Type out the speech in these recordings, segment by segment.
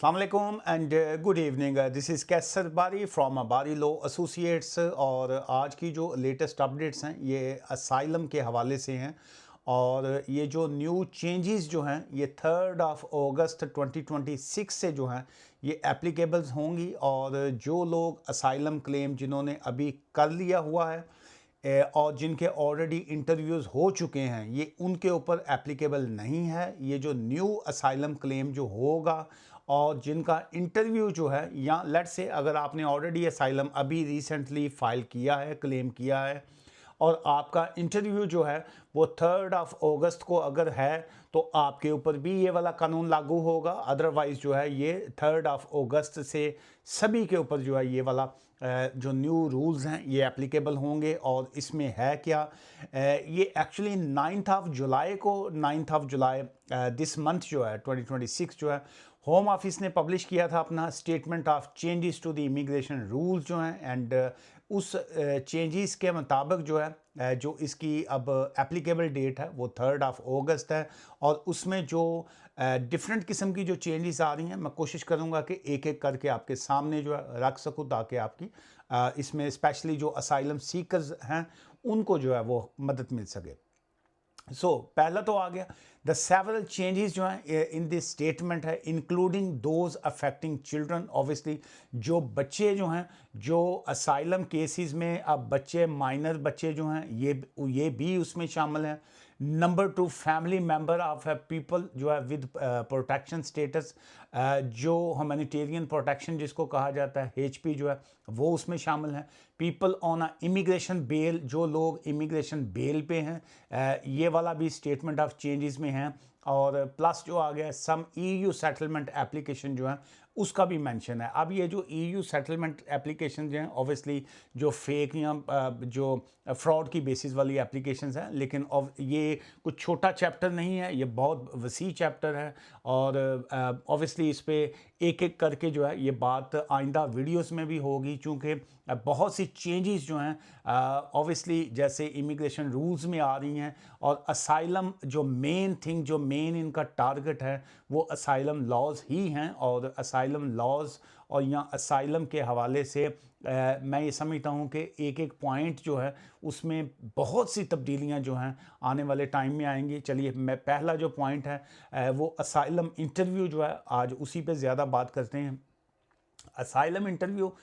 अस्सलाम वालेकुम and good evening. This is Kaiser Bari from बारी लॉ एसोसिएट्स। और आज की जो लेटेस्ट अपडेट्स हैं ये असाइलम के हवाले से हैं। और ये जो न्यू चेंजेस जो हैं ये 3 अगस्त 2026 से जो हैं ये एप्लीकेबल्स होंगी। और जो लोग असाइलम क्लेम जिन्होंने अभी कर लिया हुआ है और जिनके ऑलरेडी इंटरव्यूज़ हो चुके हैं ये उनके ऊपर एप्लीकेबल नहीं है। ये जो न्यू असाइलम क्लेम जो होगा और जिनका इंटरव्यू जो है, या लेट्स से अगर आपने ऑलरेडी असाइलम अभी रिसेंटली फाइल किया है, क्लेम किया है और आपका इंटरव्यू जो है वो 3 अगस्त को अगर है तो आपके ऊपर भी ये वाला कानून लागू होगा। अदरवाइज़ जो है ये 3 अगस्त से सभी के ऊपर जो है ये वाला जो न्यू रूल्स हैं ये एप्लीकेबल होंगे। और इसमें है क्या, ये एक्चुअली 9 जुलाई को 9 जुलाई दिस मंथ जो है 2026 जो है होम ऑफिस ने पब्लिश किया था अपना statement of changes to the immigration rules जो हैं। एंड उस चेंजेस के मुताबिक जो है जो इसकी अब एप्लीकेबल डेट है वो 3 अगस्त है। और उसमें जो डिफरेंट किस्म की जो चेंजेस आ रही हैं मैं कोशिश करूंगा कि एक एक करके आपके सामने जो है रख सकूं ताकि आपकी इसमें स्पेशली जो असाइलम सीकर्स हैं उनको जो है वो मदद मिल सके। पहला तो आ गया द सेवरल चेंजेस जो हैं इन दिस स्टेटमेंट है including those affecting children. Obviously जो बच्चे जो हैं जो असाइलम केसेस में अब बच्चे माइनर बच्चे जो हैं ये भी उसमें शामिल हैं। Number 2 family member of people जो है विद प्रोटेक्शन स्टेटस, जो ह्यूमैनिटेरियन प्रोटेक्शन जिसको कहा जाता है HP जो है वो उसमें शामिल है। People on a immigration bail, जो लोग इमिग्रेशन बेल पे हैं ये वाला भी स्टेटमेंट ऑफ चेंजेस में है। और प्लस जो आ गया सम EU सेटलमेंट एप्लीकेशन जो है उसका भी मेंशन है। अब ये जो EU सेटलमेंट एप्लीकेशन जो हैं ऑब्वियसली जो फेक या जो फ्रॉड की बेसिस वाली एप्लीकेशंस हैं, लेकिन ये कुछ छोटा चैप्टर नहीं है, ये बहुत वसी चैप्टर है। और ऑब्वियसली इस पे एक एक करके जो है ये बात आइंदा वीडियोस में भी होगी, चूँकि बहुत सी चेंजेस जो हैं ऑब्वियसली जैसे इमिग्रेशन रूल्स में आ रही हैं। और असाइलम जो मेन थिंग जो मेन इनका टारगेट है वो असाइलम लॉज ही हैं। और असाइलम लॉज और या असाइलम के हवाले से मैं ये समझता हूँ कि एक एक पॉइंट जो है उसमें बहुत सी तब्दीलियाँ जो हैं आने वाले टाइम में आएंगी। चलिए मैं पहला जो पॉइंट है वो असाइलम इंटरव्यू जो है आज उसी पे ज़्यादा बात करते हैं। असाइलम इंटरव्यू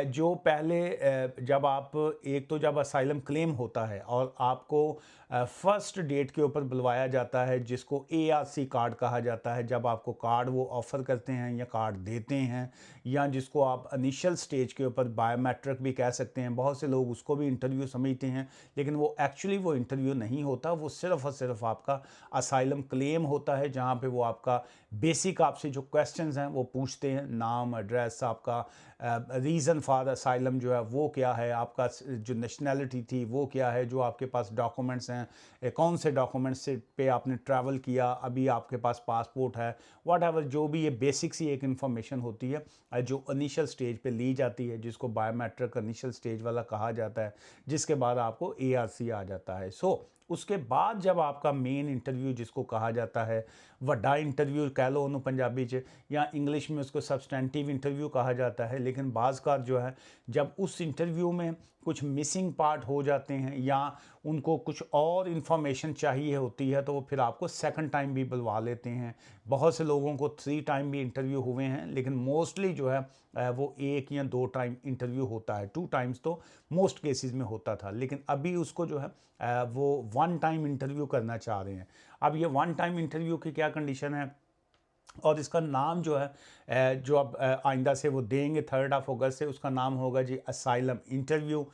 जो पहले जब आप एक तो जब असाइलम क्लेम होता है और आपको फर्स्ट डेट के ऊपर बुलवाया जाता है जिसको ARC कार्ड कहा जाता है, जब आपको कार्ड वो ऑफ़र करते हैं या कार्ड देते हैं, या जिसको आप इनिशियल स्टेज के ऊपर बायोमेट्रिक भी कह सकते हैं। बहुत से लोग उसको भी इंटरव्यू समझते हैं, लेकिन वो एक्चुअली वो इंटरव्यू नहीं होता, वो सिर्फ़ और सिर्फ आपका असाइलम क्लेम होता है जहाँ पे वो आपका बेसिक आपसे जो क्वेश्चंस हैं वो पूछते हैं, नाम, एड्रेस, आपका रीज़न फॉर असाइलम जो है वो क्या है, आपका जो नेशनैलिटी थी वो क्या है, जो आपके पास डॉक्यूमेंट्स हैं कौन से डॉक्यूमेंट्स से पे आपने ट्रैवल किया, अभी आपके पास पासपोर्ट है, वट एवर जो भी ये बेसिक सी एक इन्फॉर्मेशन होती है जो इनिशियल स्टेज पे ली जाती है, जिसको बायोमेट्रिक इनिशियल स्टेज वाला कहा जाता है, जिसके बाद आपको ARC आ जाता है। उसके बाद जब आपका मेन इंटरव्यू जिसको कहा जाता है वड्डा इंटरव्यू कह लो उन्होंने पंजाबी च, या इंग्लिश में उसको सब्सटेंटिव इंटरव्यू कहा जाता है। लेकिन बाज़कार जो है जब उस इंटरव्यू में कुछ मिसिंग पार्ट हो जाते हैं या उनको कुछ और इन्फॉर्मेशन चाहिए होती है तो वो फिर आपको सेकंड टाइम भी बुलवा लेते हैं। बहुत से लोगों को 3 टाइम भी इंटरव्यू हुए हैं, लेकिन मोस्टली जो है वो 1 या 2 टाइम इंटरव्यू होता है। 2 टाइम्स तो मोस्ट केसेस में होता था, लेकिन अभी उसको जो है वो 1 टाइम इंटरव्यू करना चाह रहे हैं। अब ये 1 टाइम इंटरव्यू की क्या कंडीशन है और इसका नाम जो है जो अब आइंदा से वो देंगे 3 अगस्त से, उसका नाम होगा जी asylum interview.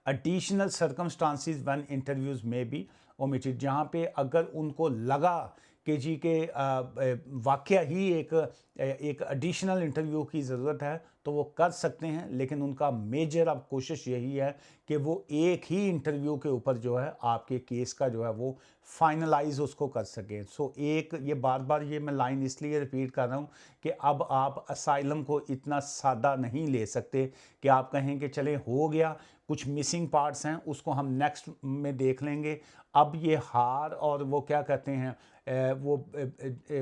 Additional circumstances when interviews में बी ओमिटेड, जहाँ पे अगर उनको लगा कि जी के वाकया ही एक एडिशनल इंटरव्यू की ज़रूरत है तो वो कर सकते हैं। लेकिन उनका मेजर अब कोशिश यही है कि वो एक ही इंटरव्यू के ऊपर जो है आपके केस का जो है वो फाइनलाइज उसको कर सकें। एक ये बार बार ये मैं लाइन इसलिए रिपीट कर रहा हूँ कि अब आप असाइलम को इतना सादा नहीं ले सकते कि आप कहें कि चले हो गया, कुछ मिसिंग पार्ट्स हैं उसको हम नेक्स्ट में देख लेंगे। अब ये हार और वो क्या कहते हैं वो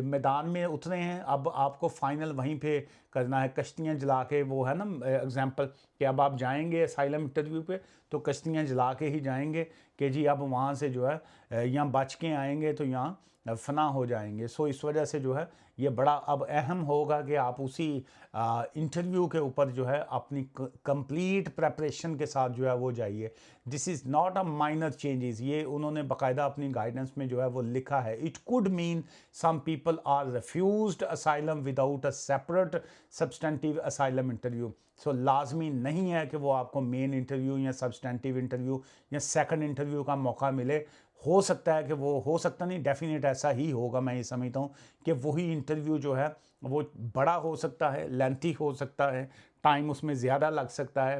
मैदान में उतरे हैं, अब आपको आपको फाइनल वहीं पे करना है, कश्तियाँ जला के, वो है ना एग्जांपल कि अब आप जाएंगे असाइलम इंटरव्यू पे तो कश्तियाँ जला के ही जाएंगे कि जी अब वहाँ से जो है यहाँ बच के आएंगे तो यहाँ फना हो जाएंगे। सो इस वजह से जो है ये बड़ा अब अहम होगा कि आप उसी इंटरव्यू के ऊपर जो है अपनी कंप्लीट प्रेपरेशन के साथ जो है वो जाइए। This is not a minor changes, ये उन्होंने बाकायदा अपनी गाइडेंस में जो है वो लिखा है। It could mean some people are refused asylum without a separate substantive asylum interview. So लाजमी नहीं है कि वो आपको मेन इंटरव्यू या सब्सटेंटिव इंटरव्यू या सेकंड इंटरव्यू का मौका मिले। हो सकता है कि वो, हो सकता नहीं, डेफिनेट ऐसा ही होगा, मैं ये समझता हूँ कि वही इंटरव्यू जो है वो बड़ा हो सकता है, लेंथी हो सकता है, टाइम उसमें ज़्यादा लग सकता है।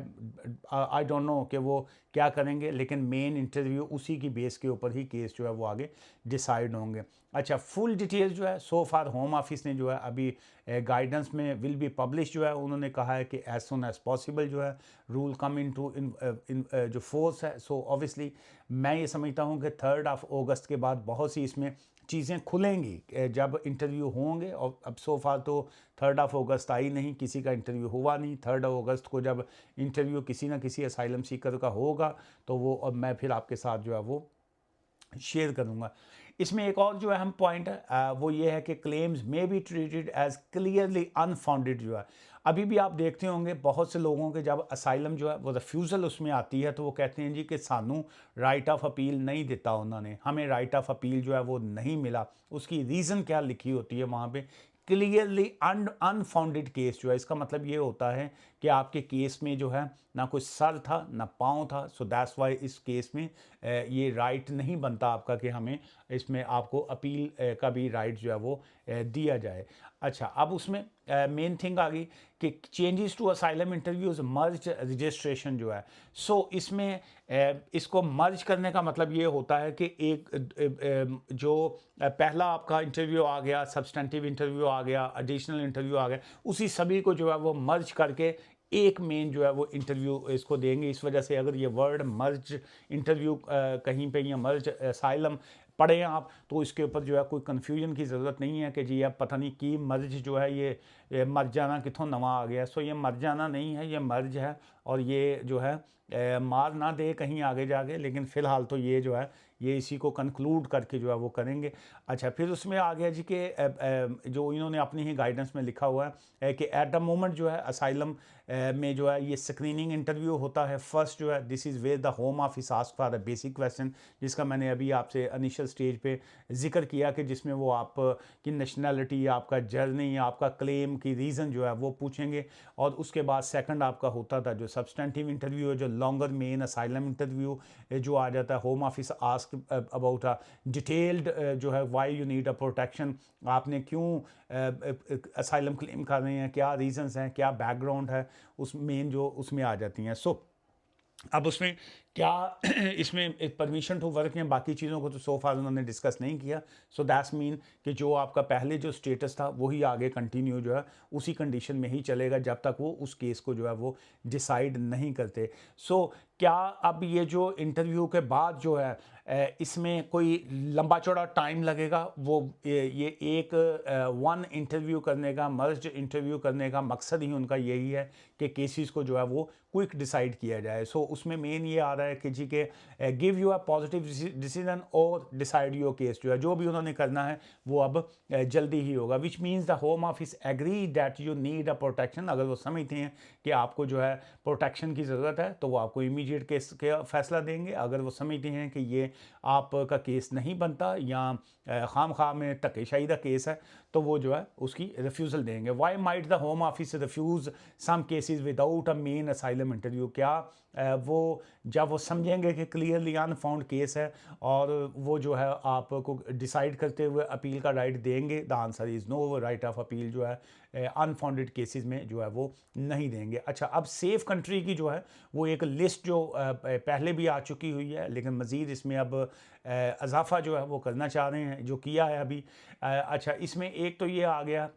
आई डोंट नो कि वो क्या करेंगे, लेकिन मेन इंटरव्यू उसी की बेस के ऊपर ही केस जो है वो आगे डिसाइड होंगे। अच्छा, फुल डिटेल्स जो है सो फार होम ऑफिस ने जो है अभी गाइडेंस में विल बी पब्लिश जो है उन्होंने कहा है कि एज सुन एज पॉसिबल जो है रूल कम इन टू जो फोर्स है। सो ऑब्वियसली मैं ये समझता हूँ कि 3 अगस्त के बाद बहुत सी इसमें चीज़ें खुलेंगी जब इंटरव्यू होंगे। और अब सो फार तो 3 अगस्त आई नहीं, किसी का इंटरव्यू हुआ नहीं। 3 अगस्त को जब इंटरव्यू किसी ना किसी असाइलम सीकर का होगा तो वो अब मैं फिर आपके साथ जो है वो शेयर करूँगा। इसमें एक और जो अहम पॉइंट है वो ये है कि claims may be treated as clearly unfounded जो है। अभी भी आप देखते होंगे बहुत से लोगों के जब असाइलम जो है वो रिफ्यूज़ल उसमें आती है तो वो कहते हैं जी कि सानू राइट ऑफ अपील नहीं देता उन्होंने, हमें राइट ऑफ अपील जो है वो नहीं मिला। उसकी रीज़न क्या लिखी होती है वहाँ पे, क्लियरली अनफाउंडेड केस जो है, इसका मतलब ये होता है कि आपके केस में जो है ना कोई सर था ना पाँव था। सो दैट्स वाई इस केस में ये राइट नहीं बनता आपका कि हमें इसमें आपको अपील का भी राइट जो है वो दिया जाए। अच्छा, अब उसमें मेन थिंग आ गई कि changes to asylum interviews merge registration जो है। सो इसमें इसको मर्ज करने का मतलब ये होता है कि एक जो पहला आपका इंटरव्यू आ गया, सब्सटेंटिव इंटरव्यू आ गया, एडिशनल इंटरव्यू आ गया, उसी सभी को जो है वो मर्ज करके एक मेन जो है वो इंटरव्यू इसको देंगे। इस वजह से अगर ये वर्ड मर्ज इंटरव्यू कहीं पे या मर्ज असाइलम पढ़ें आप तो इसके ऊपर जो है कोई कन्फ्यूजन की ज़रूरत नहीं है कि जी अब पता नहीं की मर्ज जो है ये मर जाना कितों नवा आ गया। सो ये मर जाना नहीं है, ये मर्ज है। और ये जो है मार ना दे कहीं आगे जाके, लेकिन फ़िलहाल तो ये जो है ये इसी को कंक्लूड करके जो है वो करेंगे। अच्छा, फिर उसमें आ गया जी कि जो इन्होंने अपनी ही गाइडेंस में लिखा हुआ है कि एट द मोमेंट जो है असाइलम में जो है ये स्क्रीनिंग इंटरव्यू होता है। फर्स्ट जो है this is where the home office ask for a basic question, जिसका मैंने अभी आपसे इनिशियल स्टेज पे जिक्र किया कि जिसमें वो आप की नेशनैलिटी, आपका जर्नी, आपका क्लेम की रीज़न जो है वो पूछेंगे। और उसके बाद सेकंड आपका होता था जो सब्सटेंटिव इंटरव्यू है, जो लॉन्गर मेन असाइलम इंटरव्यू जो आ जाता है। Home office ask about a detailed जो है why you need a protection, आपने क्यों असाइलम क्लेम कर रहे हैं, क्या रीजंस हैं, क्या बैकग्राउंड है, उस मेन जो उसमें आ जाती हैं। सो अब उसमें क्या इसमें परमिशन टू वर्क या बाकी चीज़ों को तो सो फार उन्होंने डिस्कस नहीं किया। सो दैट्स मीन कि जो आपका पहले जो स्टेटस था वही आगे कंटिन्यू जो है उसी कंडीशन में ही चलेगा जब तक वो उस केस को जो है वो डिसाइड नहीं करते। सो क्या अब ये जो इंटरव्यू के बाद जो है इसमें कोई लंबा चौड़ा टाइम लगेगा, वो ये एक वन इंटरव्यू करने का, मर्ज इंटरव्यू करने का मकसद ही उनका यही है कि केसेस को जो है वो क्विक डिसाइड किया जाए। सो उसमें मेन ये आ रहा है कि जी के give you a positive decision और डिसाइड योर केस, जो है जो भी उन्होंने करना है वो अब जल्दी ही होगा। Which means the home office agree that you need a protection. अगर वो समझते हैं कि आपको जो है प्रोटेक्शन की ज़रूरत है तो वो आपको इमीडिएट केस का फैसला देंगे। अगर वो समझते हैं कि ये आपका केस नहीं बनता या खाम खा में धक्केशाही का केस है तो वो जो है उसकी रिफ्यूज़ल देंगे। Why might the home office refuse some cases without a main asylum interview, क्या वो जब वो समझेंगे कि क्लियरली अनफाउंड केस है और वो जो है आपको डिसाइड करते हुए अपील का राइट देंगे? The answer is no, right of appeal जो है अनफाउंडेड केसेस में जो है वो नहीं देंगे। अच्छा, अब सेफ़ कंट्री की जो है वो एक लिस्ट जो पहले भी आ चुकी हुई है, लेकिन मज़ीद इसमें अब इजाफा जो है वो करना चाह रहे हैं, जो किया है अभी। अच्छा, इसमें एक तो ये आ गया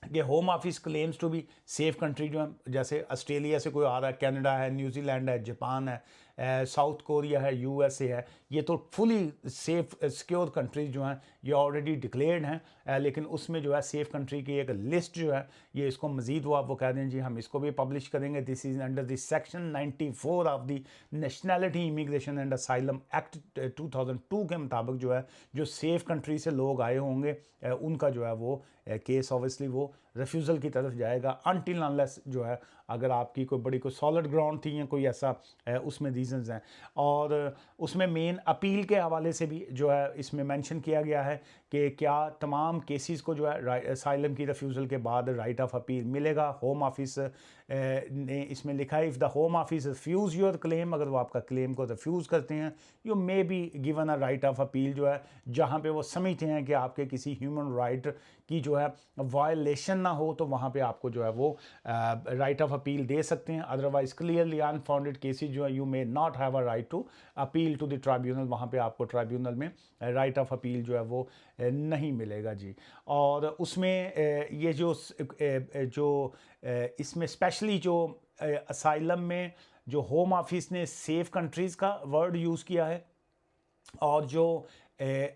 कि home office claims to be safe country, जो है जैसे ऑस्ट्रेलिया से कोई आ रहा है, कनाडा है, न्यूजीलैंड है, जापान है, साउथ कोरिया है, यूएसए है, ये तो फुली सेफ सिक्योर कंट्रीज जो हैं ये ऑलरेडी डिक्लेयर्ड हैं, लेकिन उसमें जो है सेफ कंट्री की एक लिस्ट जो है ये इसको मज़ीद वो कह दें जी हम इसको भी पब्लिश करेंगे। This is under the section 94 of the nationality immigration and asylum act 2002 के मुताबिक जो है जो सेफ कंट्री से लोग आए होंगे उनका जो है वो केस ऑब्वियसली वो रिफ्यूज़ल की तरफ जाएगा अनटिल अनलेस जो है अगर आपकी कोई बड़ी कोई सॉलिड ग्राउंड थी या कोई ऐसा उसमें रीजंस हैं। और उसमें मेन अपील के हवाले से भी जो है इसमें मेंशन किया गया है कि क्या तमाम केसेस को जो है असाइलम की रिफ्यूज़ल के बाद राइट ऑफ अपील मिलेगा। होम ऑफिस ने इसमें लिखा है if the home office refuse your claim, अगर वो आपका क्लेम को रिफ्यूज़ करते हैं you may be given a right of appeal जो है जहाँ पे वो समझते हैं कि आपके किसी ह्यूमन राइट की जो है वायलेशन ना हो तो वहाँ पे आपको जो है वो राइट ऑफ अपील दे सकते हैं। अदरवाइज क्लियरली अनफाउंडेड केसेस जो है you may not have a right to appeal to the tribunal, वहाँ पे आपको ट्राइब्यूनल में राइट ऑफ अपील जो है वो नहीं मिलेगा जी। और उसमें ये जो इसमें स्पेशली जो असाइलम में जो होम ऑफिस ने सेफ कंट्रीज़ का वर्ड यूज़ किया है और जो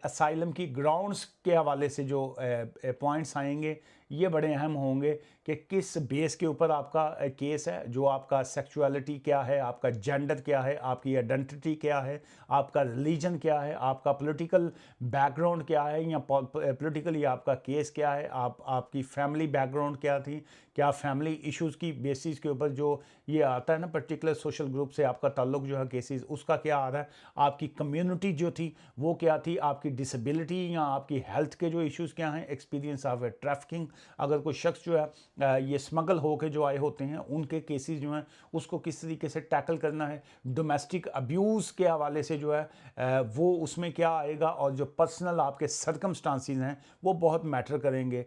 असाइलम की ग्राउंड्स के हवाले से जो पॉइंट्स आएंगे ये बड़े अहम होंगे कि किस बेस के ऊपर आपका केस है, जो आपका सेक्सुअलिटी क्या है, आपका जेंडर क्या है, आपकी आइडेंटिटी क्या है, आपका रिलीजन क्या है, आपका पॉलिटिकल बैकग्राउंड क्या है या पॉलिटिकली आपका केस क्या है, आपकी फैमिली बैकग्राउंड क्या थी, क्या फैमिली इश्यूज़ की बेसिस के ऊपर जो ये आता है ना पर्टिकुलर सोशल ग्रुप से आपका ताल्लुक जो है केसेस उसका क्या आ रहा है, आपकी कम्युनिटी जो थी वो क्या थी, आपकी डिसेबिलिटी या आपकी हेल्थ के जो इश्यूज़ क्या हैं, एक्सपीरियंस ऑफ ट्रैफिकिंग, अगर कोई शख्स जो है ये स्मगल होके जो आए होते हैं उनके केसेस जो हैं उसको किस तरीके से टैकल करना है, डोमेस्टिक अब्यूज़ के हवाले से जो है वो उसमें क्या आएगा, और जो पर्सनल आपके सर्कमस्टांसिस हैं वो बहुत मैटर करेंगे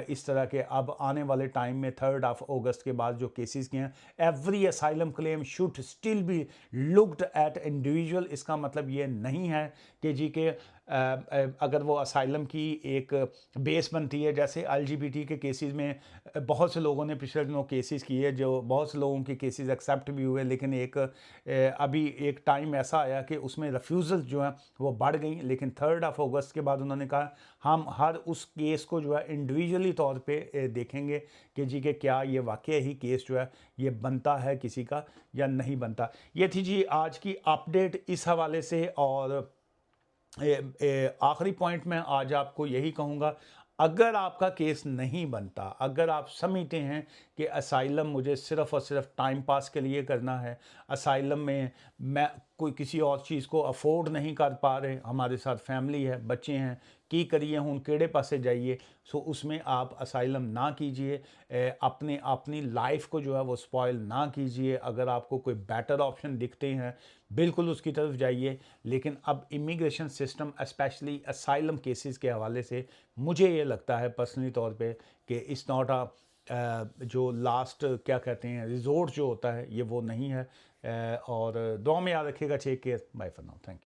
इस तरह के अब आने वाले टाइम में 3 अगस्त के बाद जो केसेस के हैं। Every asylum claim should still be looked at individual, इसका मतलब ये नहीं है कि जी के अगर वो असाइलम की एक बेस बनती है, जैसे एलजीबीटी के केसेस में बहुत से लोगों ने पिछले दिनों केसेस किए जो बहुत से लोगों के केसेस एक्सेप्ट भी हुए, लेकिन अभी एक टाइम ऐसा आया कि उसमें रिफ्यूज़ल जो है वो बढ़ गई, लेकिन 3 अगस्त के बाद उन्होंने कहा हम हर उस केस को जो है इंडिविजुअली तौर पे देखेंगे कि जी के क्या ये वाकई ही केस जो है ये बनता है किसी का या नहीं बनता। ये थी जी आज की अपडेट इस हवाले से। और आखिरी पॉइंट में आज आपको यही कहूँगा, अगर आपका केस नहीं बनता, अगर आप समझते हैं कि असाइलम मुझे सिर्फ़ और सिर्फ टाइम पास के लिए करना है, असाइलम में मैं कोई किसी और चीज़ को अफोर्ड नहीं कर पा रहे, हमारे साथ फैमिली है, बच्चे हैं, की करिए हूँ केड़े पासे जाइए, सो उसमें आप असाइलम ना कीजिए, अपनी लाइफ को जो है वो स्पॉइल ना कीजिए। अगर आपको कोई बेटर ऑप्शन दिखते हैं बिल्कुल उसकी तरफ जाइए, लेकिन अब immigration system specially asylum cases के हवाले से मुझे ये लगता है पर्सनली तौर पे कि इट्स नॉट जो लास्ट क्या कहते हैं रिजोर्ट जो होता है ये वो नहीं है। और दुआ में याद रखिएगा। Take care, bye for now, thank you.